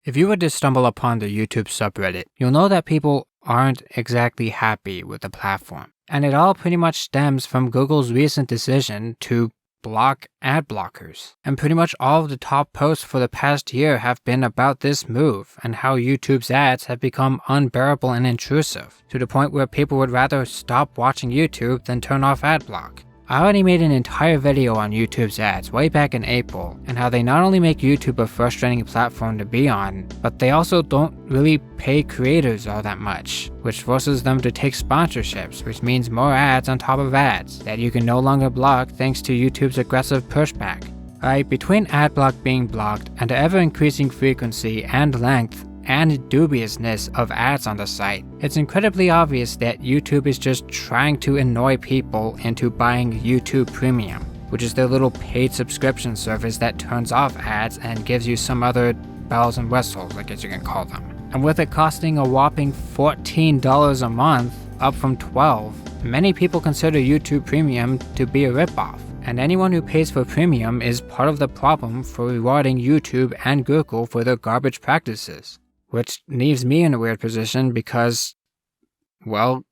If you were to stumble upon the YouTube subreddit, you'll know that people aren't exactly happy with the platform. And it all pretty much stems from Google's recent decision to block ad blockers. And pretty much all of the top posts for the past year have been about this move and how YouTube's ads have become unbearable and intrusive, to the point where people would rather stop watching YouTube than turn off adblock. I already made an entire video on YouTube's ads way back in April, and how they not only make YouTube a frustrating platform to be on, but they also don't really pay creators all that much, which forces them to take sponsorships, which means more ads on top of ads that you can no longer block thanks to YouTube's aggressive pushback. Right, between adblock being blocked and the ever-increasing frequency and length and dubiousness of ads on the site, it's incredibly obvious that YouTube is just trying to annoy people into buying YouTube Premium, which is their little paid subscription service that turns off ads and gives you some other bells and whistles, I guess you can call them. And with it costing a whopping $14 a month, up from $12, many people consider YouTube Premium to be a ripoff. And anyone who pays for Premium is part of the problem for rewarding YouTube and Google for their garbage practices. Which leaves me in a weird position because, well,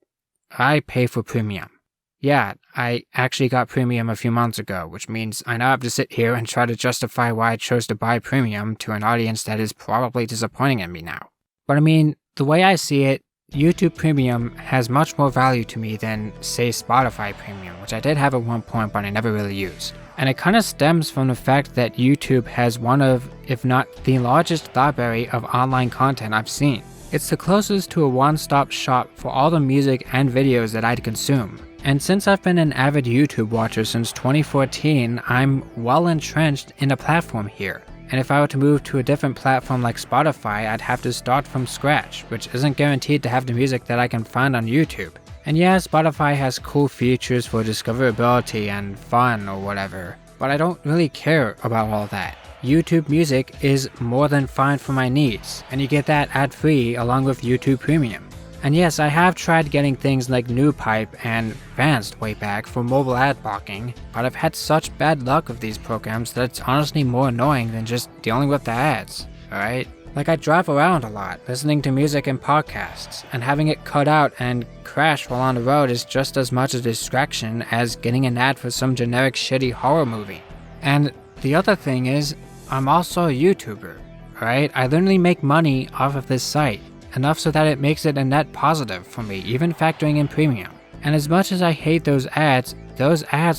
I pay for Premium. Yeah, I actually got Premium a few months ago, which means I now have to sit here and try to justify why I chose to buy Premium to an audience that is probably disappointing in me now. But I mean, the way I see it, YouTube Premium has much more value to me than, say, Spotify Premium, which I did have at one point but I never really used. And it kind of stems from the fact that YouTube has one of, if not the largest library of online content I've seen. It's the closest to a one-stop shop for all the music and videos that I'd consume. And since I've been an avid YouTube watcher since 2014, I'm well entrenched in the platform here. And if I were to move to a different platform like Spotify, I'd have to start from scratch, which isn't guaranteed to have the music that I can find on YouTube. And yeah, Spotify has cool features for discoverability and fun or whatever, but I don't really care about all that. YouTube Music is more than fine for my needs, and you get that ad-free along with YouTube Premium. And yes, I have tried getting things like NewPipe and Vanced way back for mobile ad blocking, but I've had such bad luck with these programs that it's honestly more annoying than just dealing with the ads, alright? Like I drive around a lot, listening to music and podcasts, and having it cut out and crash while on the road is just as much a distraction as getting an ad for some generic shitty horror movie. And the other thing is, I'm also a YouTuber, right? I literally make money off of this site, enough so that it makes it a net positive for me, even factoring in Premium. And as much as I hate those ads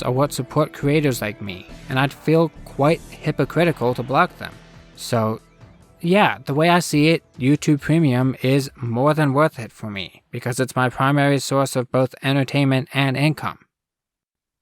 are what support creators like me, and I'd feel quite hypocritical to block them. So yeah, the way I see it, YouTube Premium is more than worth it for me, because it's my primary source of both entertainment and income.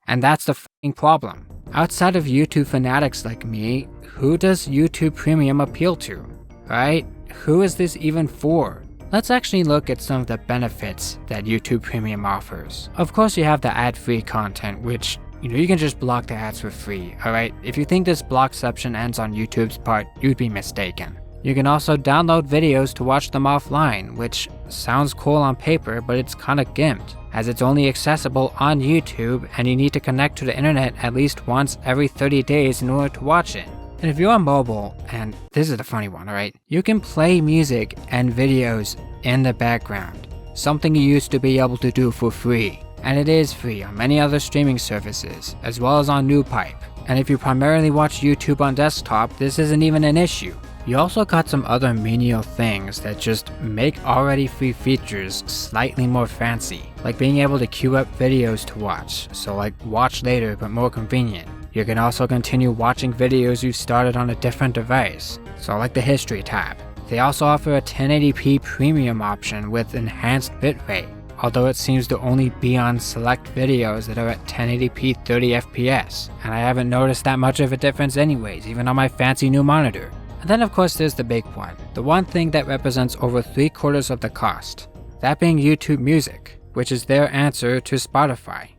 And that's the f***ing problem. Outside of YouTube fanatics like me, who does YouTube Premium appeal to, right? Who is this even for? Let's actually look at some of the benefits that YouTube Premium offers. Of course you have the ad-free content, which, you can just block the ads for free, alright? If you think this blockception ends on YouTube's part, you'd be mistaken. You can also download videos to watch them offline, which sounds cool on paper, but it's kinda gimped, as it's only accessible on YouTube and you need to connect to the internet at least once every 30 days in order to watch it. And if you're on mobile, and this is the funny one, alright, you can play music and videos in the background, something you used to be able to do for free. And it is free on many other streaming services, as well as on NewPipe. And if you primarily watch YouTube on desktop, this isn't even an issue. You also got some other menial things that just make already free features slightly more fancy, like being able to queue up videos to watch, so like watch later but more convenient. You can also continue watching videos you started on a different device, so like the history tab. They also offer a 1080p premium option with enhanced bitrate, although it seems to only be on select videos that are at 1080p 30fps, and I haven't noticed that much of a difference anyways, even on my fancy new monitor. And then of course there's the big one, the one thing that represents over 3/4 of the cost, that being YouTube Music, which is their answer to Spotify.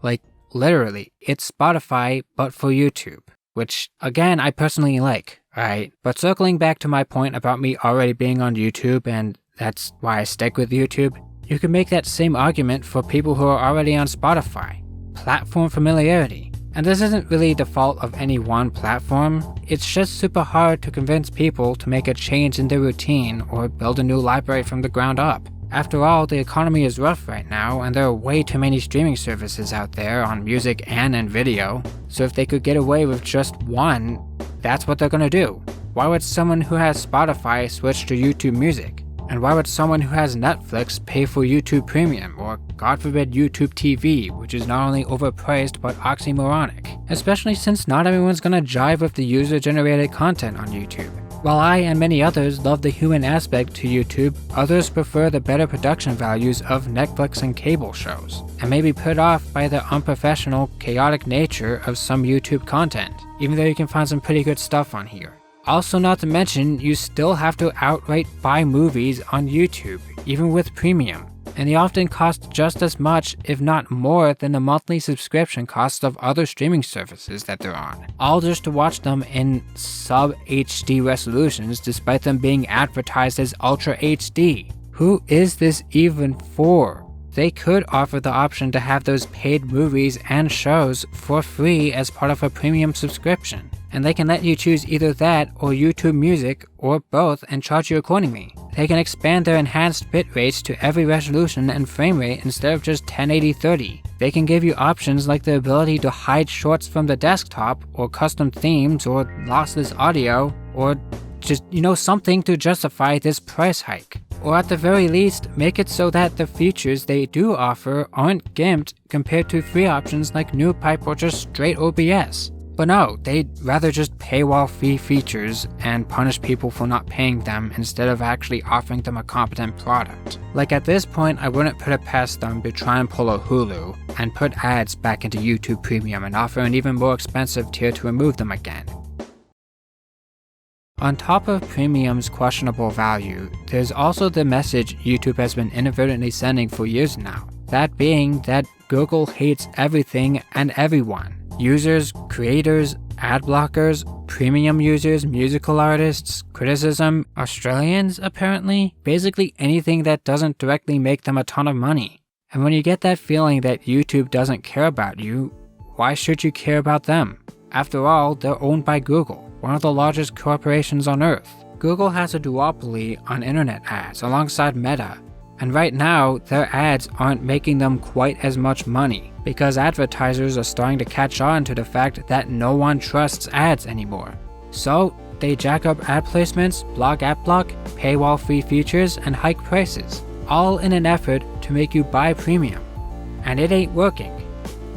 Like, literally, it's Spotify but for YouTube, which again I personally like, right? But circling back to my point about me already being on YouTube, and that's why I stick with YouTube, you can make that same argument for people who are already on Spotify. Platform familiarity. And this isn't really the fault of any one platform, it's just super hard to convince people to make a change in their routine or build a new library from the ground up. After all, the economy is rough right now, and there are way too many streaming services out there on music and in video, so if they could get away with just one, that's what they're gonna do. Why would someone who has Spotify switch to YouTube Music? And why would someone who has Netflix pay for YouTube Premium, or God forbid YouTube TV, which is not only overpriced but oxymoronic? Especially since not everyone's gonna jive with the user-generated content on YouTube. While I and many others love the human aspect to YouTube, others prefer the better production values of Netflix and cable shows, and may be put off by the unprofessional, chaotic nature of some YouTube content, even though you can find some pretty good stuff on here. Also, not to mention, you still have to outright buy movies on YouTube, even with premium, and they often cost just as much, if not more, than the monthly subscription costs of other streaming services that they're on, all just to watch them in sub-HD resolutions despite them being advertised as Ultra HD. Who is this even for? They could offer the option to have those paid movies and shows for free as part of a premium subscription, and they can let you choose either that or YouTube Music or both and charge you accordingly. They can expand their enhanced bit rates to every resolution and frame rate instead of just 1080-30. They can give you options like the ability to hide shorts from the desktop, or custom themes, or lossless audio, or just, something to justify this price hike. Or at the very least, make it so that the features they do offer aren't gimped compared to free options like NewPipe or just straight OBS. But no, they'd rather just paywall fee features and punish people for not paying them instead of actually offering them a competent product. Like at this point, I wouldn't put it past them to try and pull a Hulu and put ads back into YouTube Premium and offer an even more expensive tier to remove them again. On top of Premium's questionable value, there's also the message YouTube has been inadvertently sending for years now. That being that Google hates everything and everyone. Users, creators, ad blockers, premium users, musical artists, criticism, Australians apparently, basically anything that doesn't directly make them a ton of money. And when you get that feeling that YouTube doesn't care about you, why should you care about them? After all, they're owned by Google, one of the largest corporations on Earth. Google has a duopoly on internet ads alongside Meta, and right now, their ads aren't making them quite as much money, because advertisers are starting to catch on to the fact that no one trusts ads anymore. So, they jack up ad placements, block adblock, paywall free features, and hike prices, all in an effort to make you buy premium. And it ain't working.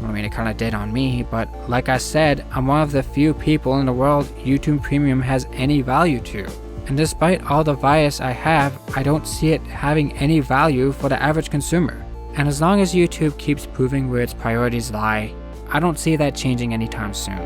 I mean, it kinda did on me, but like I said, I'm one of the few people in the world YouTube Premium has any value to. And despite all the bias I have, I don't see it having any value for the average consumer. And as long as YouTube keeps proving where its priorities lie, I don't see that changing anytime soon.